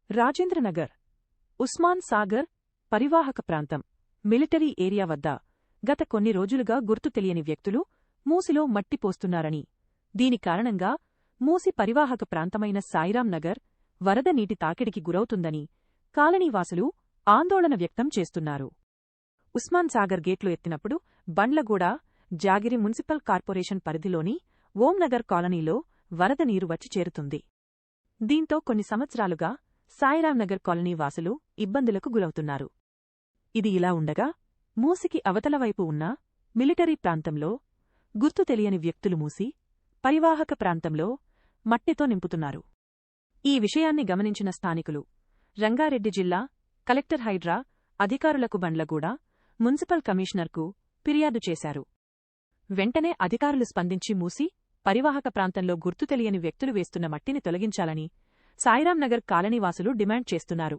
రాజేంద్రనగర్, ఉస్మాన్ సాగర్ పరివాహక ప్రాంతం, military area వద్ద గత కొన్ని రోజులుగా గుర్తు తెలియని వ్యక్తులు మూసిలో మట్టి పోస్తున్నారని, దీని కారణంగా మూసి పరివాహక ప్రాంతమైన సాయిరాం నగర్ వరద నీటి తాకిడికి గురవుతుందని కాలనీవాసులు ఆందోళన వ్యక్తం చేస్తున్నారు. ఉస్మాన్ సాగర్ గేట్లు ఎత్తినప్పుడు బండ్లగూడ, జాగిరి మున్సిపల్ కార్పొరేషన్ పరిధిలోని ఓంనగర్ కాలనీలో వరద నీరు వచ్చి చేరుతుంది. దీంతో కొన్ని సంవత్సరాలుగా సాయిరాంనగర్ కాలనీ వాసులు ఇబ్బందులకు గురవుతున్నారు. ఇది ఇలా ఉండగా మూసికి అవతలవైపు ఉన్న మిలిటరీ ప్రాంతంలో గుర్తు తెలియని వ్యక్తులు మూసి పరివాహక ప్రాంతంలో మట్టితో నింపుతున్నారు. ఈ విషయాన్ని గమనించిన స్థానికులు రంగారెడ్డి జిల్లా కలెక్టర్ హైడ్రా అధికారులకు బండ్లగూడ మున్సిపల్ కమిషనర్కు ఫిర్యాదు చేశారు. వెంటనే అధికారులు స్పందించి మూసి పరివాహక ప్రాంతంలో గుర్తు తెలియని వ్యక్తులు వేస్తున్న మట్టిని తొలగించాలని సాయిరాంనగర్ కాలనీవాసులు డిమాండ్ చేస్తున్నారు.